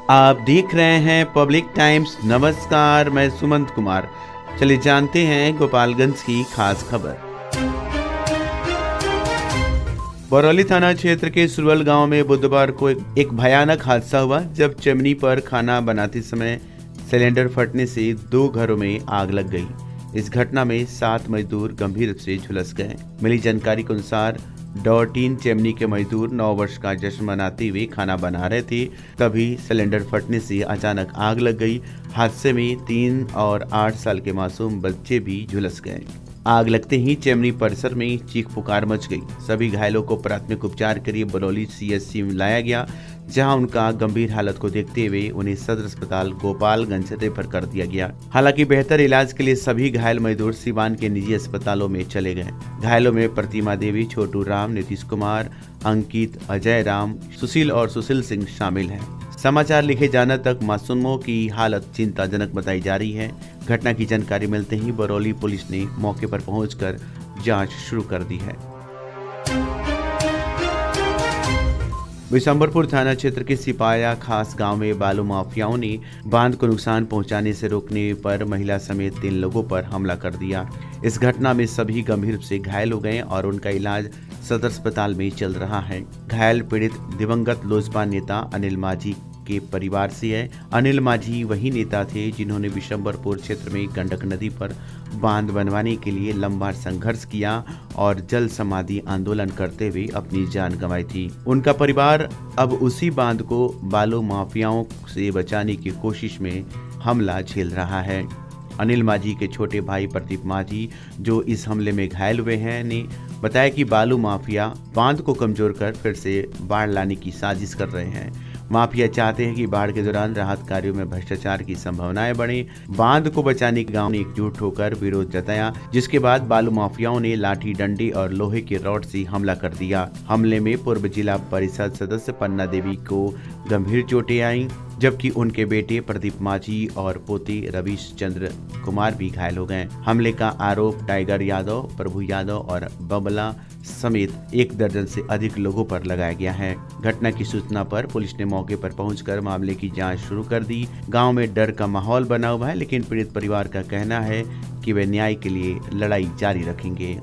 आप देख रहे हैं पब्लिक टाइम्स। नमस्कार, मैं सुमंत कुमार। चलिए जानते हैं गोपालगंज की खास खबर। बरौली थाना क्षेत्र के सुरवल गांव में बुधवार को एक भयानक हादसा हुआ, जब चिमनी पर खाना बनाते समय सिलेंडर फटने से 2 घरों में आग लग गई। इस घटना में 7 मजदूर गंभीर रूप से झुलस गए। मिली जानकारी के अनुसार डॉटीन चिमनी के मजदूर 9 वर्ष का जश्न मनाते हुए खाना बना रहे थे, तभी सिलेंडर फटने से अचानक आग लग गई। हादसे में 3 और 8 साल के मासूम बच्चे भी झुलस गए। आग लगते ही चिमनी परिसर में चीख पुकार मच गई। सभी घायलों को प्राथमिक उपचार के लिए बरौली सीएचसी में लाया गया, जहां उनका गंभीर हालत को देखते हुए उन्हें सदर अस्पताल गोपालगंज रेफर कर दिया गया। हालांकि बेहतर इलाज के लिए सभी घायल मजदूर सिवान के निजी अस्पतालों में चले गए। घायलों में प्रतिमा देवी, छोटू राम, नीतीश कुमार, अंकित, अजय राम, सुशील और सुशील सिंह शामिल हैं। समाचार लिखे जाने तक मासूमों की हालत चिंताजनक बताई जा रही है। घटना की जानकारी मिलते ही बरौली पुलिस ने मौके पर पहुंचकर जांच शुरू कर दी है। बिशंबरपुर थाना क्षेत्र के सिपाया खास गांव में बालू माफियाओं ने बांध को नुकसान पहुंचाने से रोकने पर महिला समेत 3 लोगों पर हमला कर दिया। इस घटना में सभी गंभीर रूप से घायल हो गए और उनका इलाज सदर अस्पताल में चल रहा है। घायल पीड़ित दिवंगत लोजपा नेता अनिल माझी के परिवार से है। अनिल माझी वही नेता थे जिन्होंने बिशंबरपुर क्षेत्र में गंडक नदी पर बांध बनवाने के लिए लंबा संघर्ष किया और जल समाधि आंदोलन करते हुए अपनी जान गंवाई थी। उनका परिवार अब उसी बांध को बालू माफियाओं से बचाने की कोशिश में हमला झेल रहा है। अनिल माझी के छोटे भाई प्रदीप माझी, जो इस हमले में घायल हुए हैं, ने बताया कि बालू माफिया बांध को कमजोर कर फिर से बाढ़ लाने की साजिश कर रहे हैं। माफिया चाहते हैं कि बाढ़ के दौरान राहत कार्यों में भ्रष्टाचार की संभावनाएं बढ़े। बांध को बचाने के गांव ने एकजुट होकर विरोध जताया, जिसके बाद बालू माफियाओं ने लाठी डंडे और लोहे के रॉड से हमला कर दिया। हमले में पूर्व जिला परिषद सदस्य पन्ना देवी को गंभीर चोटें आईं, जबकि उनके बेटे प्रदीप माझी और पोते रवीश चंद्र कुमार भी घायल हो गए। हमले का आरोप टाइगर यादव, प्रभु यादव और बबला समेत 1 दर्जन से अधिक लोगों पर लगाया गया है। घटना की सूचना पर पुलिस ने मौके पर पहुंचकर मामले की जांच शुरू कर दी। गांव में डर का माहौल बना हुआ है, लेकिन पीड़ित परिवार का कहना है कि वे न्याय के लिए लड़ाई जारी रखेंगे।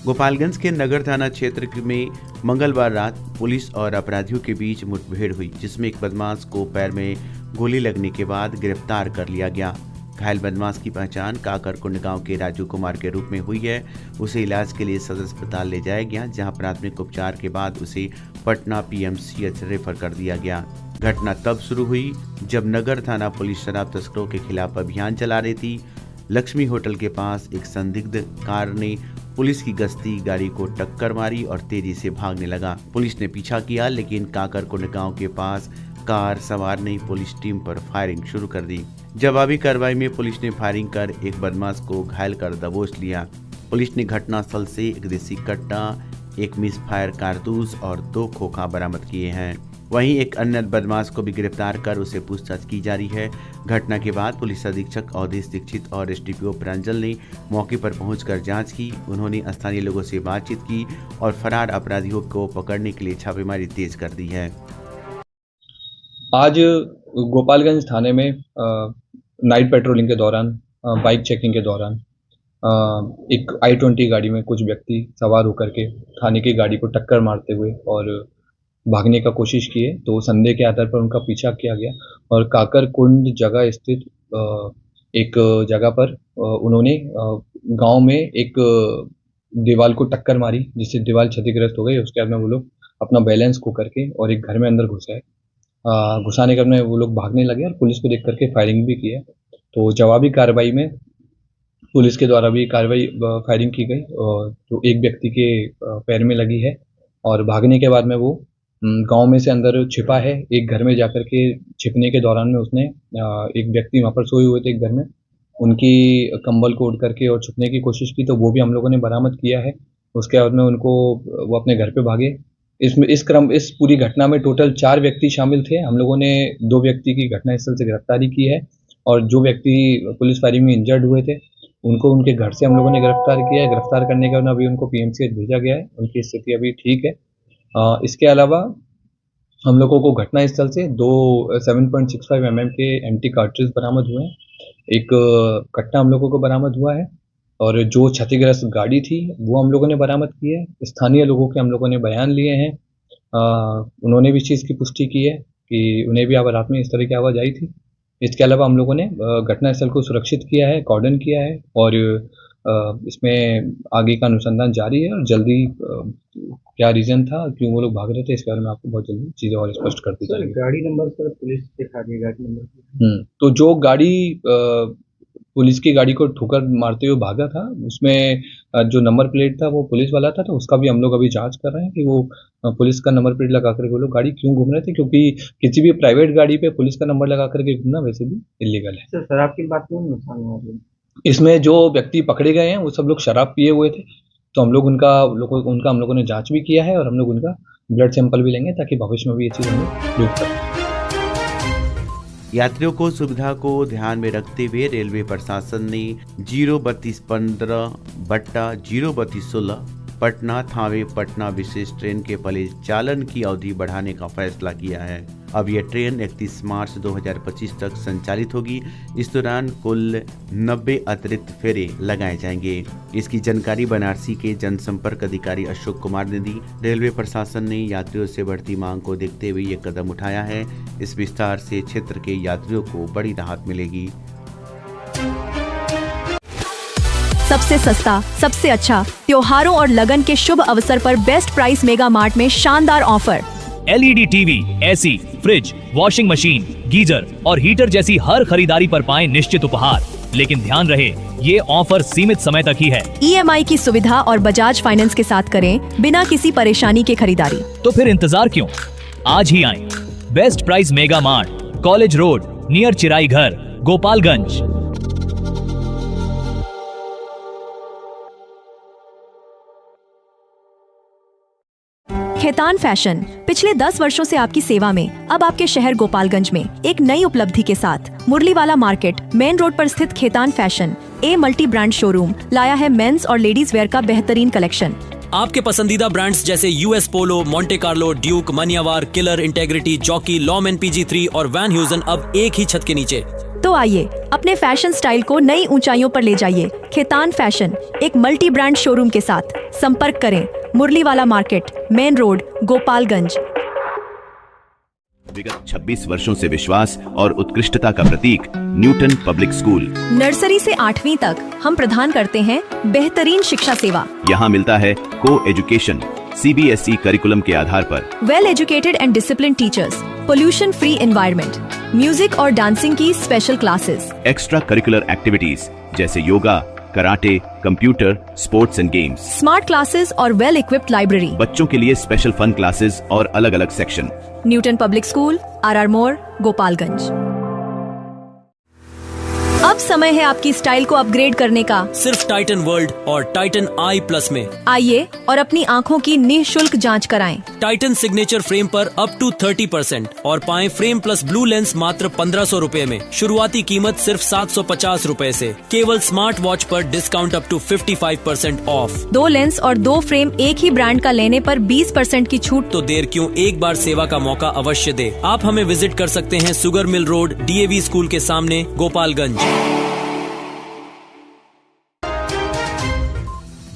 गोपालगंज के नगर थाना क्षेत्र में मंगलवार रात पुलिस और अपराधियों के बीच मुठभेड़ हुई, जिसमें एक बदमाश को पैर में गोली लगने के बाद गिरफ्तार कर लिया गया। घायल बदमाश की पहचान काकरकुंड गांव के राजू कुमार के रूप में हुई है। उसे इलाज के लिए सदर अस्पताल ले जाया गया, जहां प्राथमिक उपचार के बाद उसे पटना पीएमसीएच रेफर कर दिया गया। घटना तब शुरू हुई जब नगर थाना पुलिस शराब तस्करों के खिलाफ अभियान चला रही थी। लक्ष्मी होटल के पास एक संदिग्ध कार ने पुलिस की गश्ती गाड़ी को टक्कर मारी और तेजी से भागने लगा। पुलिस ने पीछा किया, लेकिन काकरकुंड गांव के पास कार सवार ने पुलिस टीम पर फायरिंग शुरू कर दी। जवाबी कार्रवाई में पुलिस ने फायरिंग कर एक बदमाश को घायल कर दबोच लिया। पुलिस ने घटनास्थल से एक देसी कट्टा, एक मिस फायर कारतूस और 2 खोखा बरामद किए हैं। वहीं एक अन्य बदमाश को भी गिरफ्तार कर उसे पूछताछ की जा रही है। घटना के बाद पुलिस अधीक्षक अवधेश दीक्षित और एसडीपीओ प्रांजल ने मौके पर पहुंचकर जांच की। उन्होंने स्थानीय लोगों से बातचीत की और फरार अपराधियों को पकड़ने के लिए छापेमारी तेज कर दी है। आज गोपालगंज थाने में नाइट पेट्रोलिंग के दौरान बाइक चेकिंग के दौरान एक I-20 गाड़ी में कुछ व्यक्ति सवार होकर के थाने की गाड़ी को टक्कर मारते हुए और भागने का कोशिश किए, तो संदेह के आधार पर उनका पीछा किया गया और काकरकुंड जगह स्थित एक जगह पर उन्होंने गांव में एक दीवार को टक्कर मारी, जिससे दीवार क्षतिग्रस्त हो गई। उसके बाद में वो लोग अपना बैलेंस खो करके और एक घर में अंदर घुसे। घुसाने के बाद वो लोग भागने लगे और पुलिस को देख करके फायरिंग भी की है। तो जवाबी कार्रवाई में पुलिस के द्वारा भी फायरिंग की गई और जो एक व्यक्ति के पैर में लगी है और भागने के बाद में वो गांव में से अंदर छिपा है। एक घर में जाकर के छिपने के दौरान में उसने एक व्यक्ति वहाँ पर सोए हुए थे एक घर में, उनकी कंबल को उड़ करके और छुपने की कोशिश की, तो वो भी हम लोगों ने बरामद किया है। उसके बाद में उनको वो अपने घर पे भागे। इस पूरी घटना में टोटल 4 व्यक्ति शामिल थे। हम लोगों ने 2 व्यक्ति की घटनास्थल से गिरफ्तारी की है और जो व्यक्ति पुलिस फायरिंग में इंजर्ड हुए थे उनको उनके घर से हम लोगों ने गिरफ्तार किया है। गिरफ्तार करने के बाद अभी उनको पीएमसीएच भेजा गया है, उनकी स्थिति अभी ठीक है। इसके अलावा हम लोगों को घटनास्थल से 2 7.65 mm के एम्प्टी कार्ट्रिज बरामद हुए हैं। एक कट्टा हम लोगों को बरामद हुआ है और जो क्षतिग्रस्त गाड़ी थी वो हम लोगों ने बरामद की है। स्थानीय लोगों के हम लोगों ने बयान लिए हैं। उन्होंने भी इस चीज़ की पुष्टि की है कि उन्हें भी रात में इस तरह की आवाज़ आई थी। इसके अलावा हम लोगों ने घटनास्थल को सुरक्षित किया है, कॉर्डन किया है और इसमें आगे का अनुसंधान जारी है और जल्दी क्या रीजन था, क्यों वो लोग भाग रहे थे, इसके बारे में आपको बहुत जल्दी चीज़ें और स्पष्ट करती जाएंगी। गाड़ी नंबर सर पुलिस दिखा दी, गाड़ी नंबर। तो जो गाड़ी पुलिस की गाड़ी को ठोकर मारते हुए भागा था, उसमें जो नंबर प्लेट था वो पुलिस वाला था, तो उसका भी हम लोग अभी जांच कर रहे हैं कि वो पुलिस का नंबर प्लेट लगा करके वो लोग गाड़ी क्यों घूम रहे थे, क्योंकि किसी भी प्राइवेट गाड़ी पे पुलिस का नंबर लगा करके घूमना वैसे भी इलीगल है। सर शराब की बात नहीं, नुकसान हुआ है इसमें जो व्यक्ति पकड़े गए हैं वो सब लोग शराब पिए हुए थे, तो हम लोग उनका हम लोगों ने जांच भी किया है और हम लोग उनका ब्लड सैंपल भी लेंगे ताकि भविष्य में भी ये चीज़ हम लोग यूज करें। यात्रियों को सुविधा को ध्यान में रखते हुए रेलवे प्रशासन ने 03215/03216 पटना थावे पटना विशेष ट्रेन के परिचालन की अवधि बढ़ाने का फैसला किया है। अब यह ट्रेन 31 मार्च 2025 तक संचालित होगी। इस दौरान कुल 90 अतिरिक्त फेरे लगाए जाएंगे। इसकी जानकारी बनारसी के जनसंपर्क अधिकारी अशोक कुमार ने दी। रेलवे प्रशासन ने यात्रियों से बढ़ती मांग को देखते हुए ये कदम उठाया है। इस विस्तार से क्षेत्र के यात्रियों को बड़ी राहत मिलेगी। सबसे सस्ता, सबसे अच्छा, त्योहारों और लगन के शुभ अवसर पर बेस्ट प्राइस मेगा मार्ट में शानदार offer. LED TV, AC, fridge, washing machine, geyser और हीटर जैसी हर खरीदारी पर पाएं निश्चित उपहार। लेकिन ध्यान रहे, ये ऑफर सीमित समय तक ही है। EMI की सुविधा और बजाज फाइनेंस के साथ करें बिना किसी परेशानी के खरीदारी। तो फिर इंतजार क्यों, आज ही आएं। Best price mega mart, college road, near Chirai Ghar, Gopalganj. Khetan fashion पिछले 10 वर्षों से आपकी सेवा में। अब आपके शहर गोपालगंज में एक नई उपलब्धि के साथ मुरलीवाला मार्केट मेन रोड पर स्थित Khetan fashion multi brand showroom लाया है मेंस और लेडीज वेयर का बेहतरीन कलेक्शन। आपके पसंदीदा ब्रांड्स जैसे US Polo, Monte Carlo, Duke, Manyavar, Killer, Integrity, Jockey, Lawman PG3 और वैन ह्यूजन अब एक ही छत के नीचे। तो आइए अपने फैशन स्टाइल को नई ऊंचाइयों पर ले जाइए। खेतान फैशन एक मल्टी ब्रांड शोरूम के साथ। संपर्क करें मुरलीवाला मार्केट मेन रोड गोपालगंज। विगत 26 वर्षों से विश्वास और उत्कृष्टता का प्रतीक न्यूटन पब्लिक स्कूल। नर्सरी से 8वीं तक हम प्रदान करते हैं बेहतरीन शिक्षा सेवा। यहाँ मिलता है को एजुकेशन CBSE करिकुलम के आधार पर, well educated and discipline teachers, pollution free environment, music और डांसिंग की special classes, extra curricular activities जैसे yoga, karate, computer, sports and games, smart classes और वेल इक्विप्ड लाइब्रेरी। बच्चों के लिए स्पेशल फन क्लासेस और अलग अलग section. Newton public school, RR मोड़, गोपालगंज। अब समय है आपकी स्टाइल को अपग्रेड करने का, सिर्फ टाइटन वर्ल्ड और टाइटन I+ में। आइए और अपनी आँखों की निःशुल्क जांच कराएं। टाइटन सिग्नेचर फ्रेम पर अप टू 30% और पाएं फ्रेम प्लस ब्लू लेंस मात्र 1500 रुपए में। शुरुआती कीमत सिर्फ 750 रुपए से। केवल स्मार्ट वॉच पर discount up to 55% off. 2 lens और 2 फ्रेम एक ही ब्रांड का लेने पर 20% की छूट। तो देर क्यों, एक बार सेवा का मौका अवश्य दे। आप हमें विजिट कर सकते हैं sugar mill road, DAV school के सामने, गोपालगंज।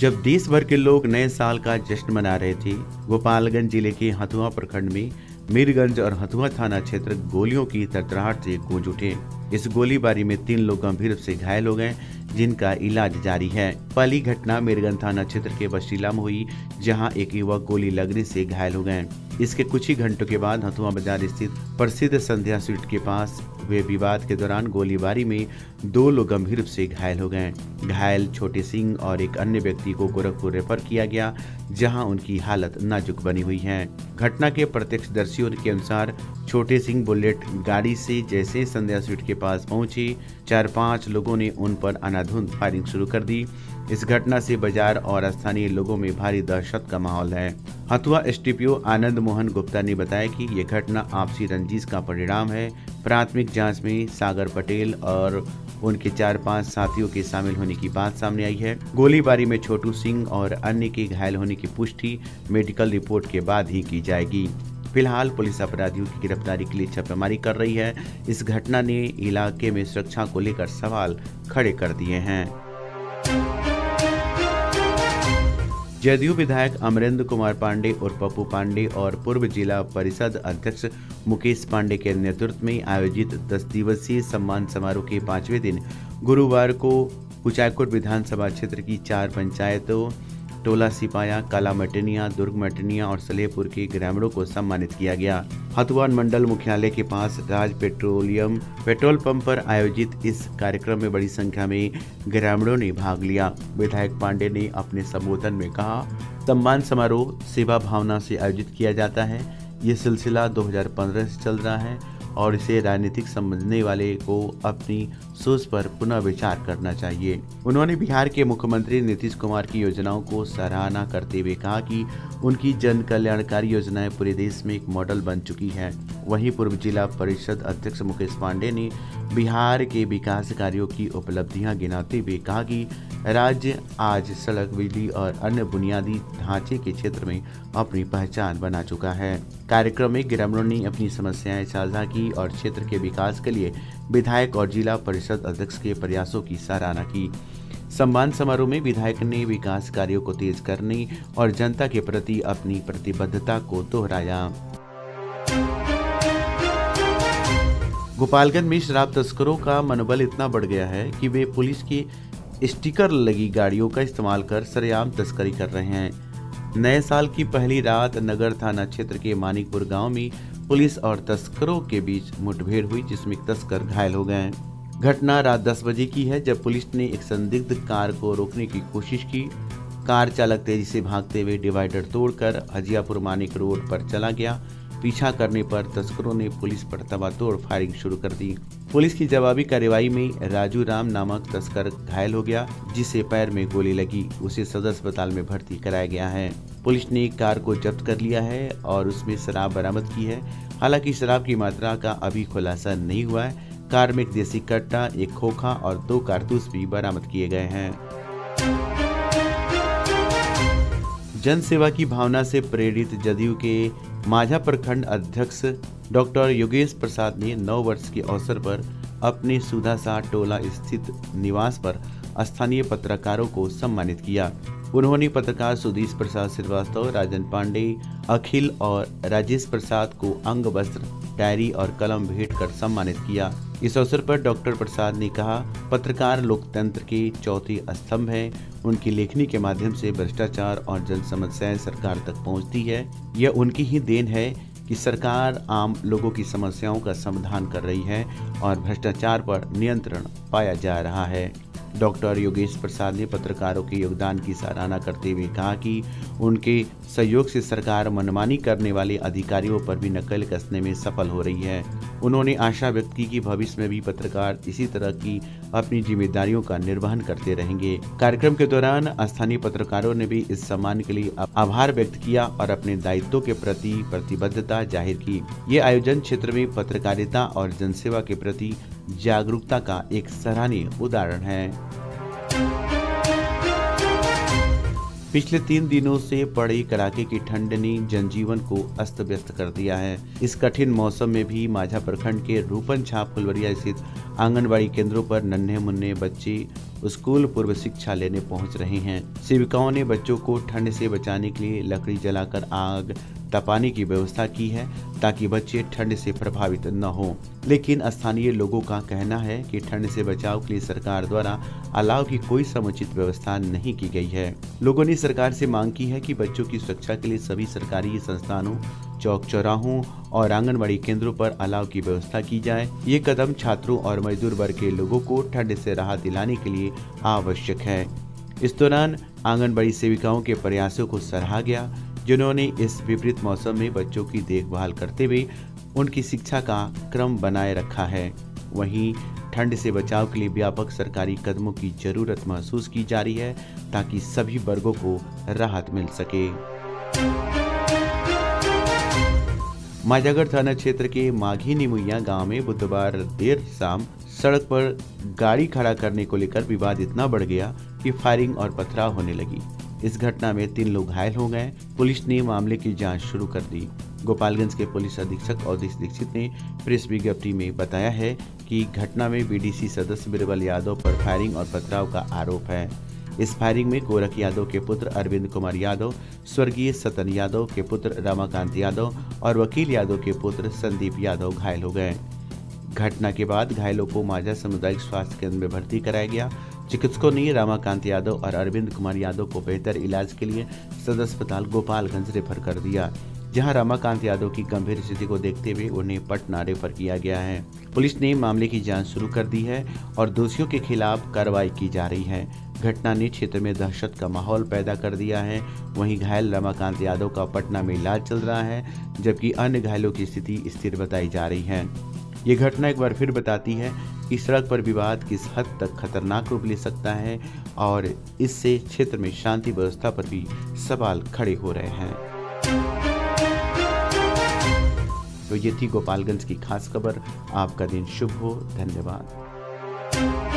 जब देश भर के लोग नए साल का जश्न मना रहे थे, गोपालगंज जिले के हथुआ प्रखंड में मीरगंज और हथुआ थाना क्षेत्र गोलियों की तरतराहट से गूंज उठे। इस गोलीबारी में 3 लोग गंभीर रूप से घायल हो गए, जिनका इलाज जारी है। पहली घटना मीरगंज थाना क्षेत्र के बशीला में हुई, जहां एक युवक गोली लगने से घायल हो गए। इसके कुछ ही घंटों के बाद हथुआ बाजार स्थित प्रसिद्ध संध्या स्वीट के पास हुए विवाद के दौरान गोलीबारी में 2 लोग गंभीर रूप से घायल हो गए। घायल छोटे सिंह और एक अन्य व्यक्ति को गोरखपुर रेफर किया गया, जहां उनकी हालत नाजुक बनी हुई है। घटना के प्रत्यक्षदर्शियों के अनुसार छोटे सिंह बुलेट गाड़ी से जैसे संध्या स्वीट के पास पहुंचे, 4-5 लोगों ने उन पर अंधाधुंध फायरिंग शुरू कर दी। इस घटना से बाजार और स्थानीय लोगों में भारी दहशत का माहौल है। हथुआ STPO आनंद मोहन गुप्ता ने बताया कि ये घटना आपसी रंजिश का परिणाम है। प्राथमिक जांच में सागर पटेल और उनके 4-5 साथियों के शामिल होने की बात सामने आई है। गोलीबारी में छोटू सिंह और अन्य के घायल होने की पुष्टि मेडिकल रिपोर्ट के बाद ही की जाएगी। फिलहाल पुलिस अपराधियों की गिरफ्तारी के लिए छापेमारी कर रही है। इस घटना ने इलाके में सुरक्षा को लेकर सवाल खड़े कर दिए हैं। जदयू विधायक अमरेंद्र कुमार पांडे और पप्पू पांडे और पूर्व जिला परिषद अध्यक्ष मुकेश पांडे के नेतृत्व में आयोजित 10 दिवसीय सम्मान समारोह के 5वें दिन गुरुवार को कुचायकोट विधानसभा क्षेत्र की 4 पंचायतों टोला सिपाया, काला मटनिया, दुर्ग मटनिया और सलेहपुर के ग्रामीणों को सम्मानित किया गया। हथुआन मंडल मुख्यालय के पास राज पेट्रोलियम पेट्रोल पंप पर आयोजित इस कार्यक्रम में बड़ी संख्या में ग्रामीणों ने भाग लिया। विधायक पांडे ने अपने संबोधन में कहा, सम्मान समारोह सेवा भावना से आयोजित किया जाता है। ये सिलसिला 2015 से चल रहा है और इसे राजनीतिक समझने वाले को अपनी सोच पर पुनः विचार करना चाहिए। उन्होंने बिहार के मुख्यमंत्री नीतीश कुमार की योजनाओं को सराहना करते हुए कहा कि उनकी जन कल्याणकारी योजनाएं पूरे देश में एक मॉडल बन चुकी है। वहीं पूर्व जिला परिषद अध्यक्ष मुकेश पांडे ने बिहार के विकास कार्यों की उपलब्धियां गिनाते हुए कहा कि राज्य आज सड़क, बिजली और अन्य बुनियादी ढांचे के क्षेत्र में अपनी पहचान बना चुका है। कार्यक्रम में ग्रामीणों ने अपनी समस्याएं साझा की और क्षेत्र के विकास के लिए विधायक और जिला परिषद अध्यक्ष के प्रयासों की सराहना की। सम्मान समारोह में विधायक ने विकास कार्यों को तेज करने और जनता के प्रति अपनी प्रतिबद्धता को दोहराया। गोपालगंज में शराब तस्करों का मनोबल इतना बढ़ गया है कि वे पुलिस की स्टिकर लगी गाड़ियों का इस्तेमाल कर सरेआम तस्करी कर रहे हैं। नए साल की पहली रात नगर थाना क्षेत्र के मानिकपुर गांव में पुलिस और तस्करों के बीच मुठभेड़ हुई, जिसमें एक तस्कर घायल हो गए। घटना रात 10 बजे की है, जब पुलिस ने एक संदिग्ध कार को रोकने की कोशिश की। कार चालक तेजी से भागते हुए डिवाइडर तोड़कर हजियापुर मानिक रोड पर चला गया। पीछा करने पर तस्करों ने पुलिस पर ताबड़तोड़ फायरिंग शुरू कर दी। पुलिस की जवाबी कार्रवाई में राजू राम नामक तस्कर घायल हो गया, जिसे पैर में गोली लगी। उसे सदर अस्पताल में भर्ती कराया गया है। पुलिस ने कार को जब्त कर लिया है और उसमें शराब बरामद की है। हालांकि शराब की मात्रा का अभी खुलासा नहीं हुआ है। कार में एक देसी कट्टा, एक खोखा और 2 कारतूस भी बरामद किए गए हैं। जन सेवा की भावना से प्रेरित जदयू के माझा प्रखंड अध्यक्ष डॉक्टर योगेश प्रसाद ने 9 वर्ष के अवसर पर अपने सुधासा टोला स्थित निवास पर स्थानीय पत्रकारों को सम्मानित किया। उन्होंने पत्रकार सुधीश प्रसाद श्रीवास्तव, राजन पांडे, अखिल और राजेश प्रसाद को अंग वस्त्र, डायरी और कलम भेंट कर सम्मानित किया। इस अवसर पर डॉक्टर प्रसाद ने कहा, पत्रकार लोकतंत्र के चौथे स्तंभ हैं। उनकी लेखनी के माध्यम से भ्रष्टाचार और जन समस्याएं सरकार तक पहुंचती है। यह उनकी ही देन है कि सरकार आम लोगों की समस्याओं का समाधान कर रही है और भ्रष्टाचार पर नियंत्रण पाया जा रहा है। डॉक्टर योगेश प्रसाद ने पत्रकारों के योगदान की सराहना करते हुए कहा कि उनके सहयोग से सरकार मनमानी करने वाले अधिकारियों पर भी नकेल कसने में सफल हो रही है। उन्होंने आशा व्यक्त की कि भविष्य में भी पत्रकार इसी तरह की अपनी जिम्मेदारियों का निर्वहन करते रहेंगे। कार्यक्रम के दौरान स्थानीय पत्रकारों ने भी इस सम्मान के लिए आभार व्यक्त किया और अपने दायित्वों के प्रति प्रतिबद्धता जाहिर की। ये आयोजन क्षेत्र में पत्रकारिता और जनसेवा के प्रति जागरूकता का एक सराहनीय उदाहरण है। पिछले 3 दिनों से पड़ी कड़ाके की ठंड ने जनजीवन को अस्त व्यस्त कर दिया है। इस कठिन मौसम में भी माझा प्रखंड के रूपन छाप फुलवरिया स्थित आंगनबाड़ी केंद्रों पर नन्हे मुन्ने बच्चे स्कूल पूर्व शिक्षा लेने पहुंच रहे हैं। सेविकाओं ने बच्चों को ठंड से बचाने के लिए लकड़ी जलाकर आग तपाने की व्यवस्था की है, ताकि बच्चे ठंड से प्रभावित न हो। लेकिन स्थानीय लोगों का कहना है कि ठंड से बचाव के लिए सरकार द्वारा अलाव की कोई समुचित व्यवस्था नहीं की गई है। लोगों ने सरकार से मांग की है कि बच्चों की सुरक्षा के लिए सभी सरकारी संस्थानों, चौक चौराहों और आंगनबाड़ी केंद्रों पर अलाव की व्यवस्था की जाए। ये कदम छात्रों और मजदूर वर्ग के लोगों को ठंड से राहत दिलाने के लिए आवश्यक है। इस दौरान आंगनबाड़ी सेविकाओं के प्रयासों को सराहा गया, जिन्होंने इस विपरीत मौसम में बच्चों की देखभाल करते हुए उनकी शिक्षा का क्रम बनाए रखा है। वहीं ठंड से बचाव के लिए व्यापक सरकारी कदमों की जरूरत महसूस की जा रही है, ताकि सभी वर्गों को राहत मिल सके। माझागढ़ थाना क्षेत्र के माघी निमुइया गांव में बुधवार देर शाम सड़क पर गाड़ी खड़ा करने को लेकर विवाद इतना बढ़ गया कि फायरिंग और पथराव होने लगी। इस घटना में 3 लोग घायल हो गए। पुलिस ने मामले की जांच शुरू कर दी। गोपालगंज के पुलिस अधीक्षक अवधेश दीक्षित ने प्रेस विज्ञप्ति में बताया है कि घटना में बीडीसी सदस्य बिरबल यादव पर फायरिंग और पथराव का आरोप है। इस फायरिंग में गोरख यादव के पुत्र अरविंद कुमार यादव, स्वर्गीय सतन यादव के पुत्र रमाकांत यादव और वकील यादव के पुत्र संदीप यादव घायल हो गए। घटना के बाद घायलों को माझा सामुदायिक स्वास्थ्य केंद्र में भर्ती कराया गया। चिकित्सकों ने रमाकांत यादव और अरविंद कुमार यादव को बेहतर इलाज के लिए सदर अस्पताल गोपालगंज रेफर कर दिया, जहां रमाकांत यादव की गंभीर स्थिति को देखते हुए उन्हें पटना रेफर किया गया है। पुलिस ने मामले की जांच शुरू कर दी है और दोषियों के खिलाफ कार्रवाई की जा रही है। घटना ने क्षेत्र में दहशत का माहौल पैदा कर दिया है। वहीं घायल रमाकांत यादव का पटना में इलाज चल रहा है, जबकि अन्य घायलों की स्थिति स्थिर बताई जा रही है। ये घटना एक बार फिर बताती है कि सड़क पर विवाद किस हद तक खतरनाक रूप ले सकता है और इससे क्षेत्र में शांति व्यवस्था पर भी सवाल खड़े हो रहे हैं। तो ये थी गोपालगंज की खास खबर। आपका दिन शुभ हो। धन्यवाद।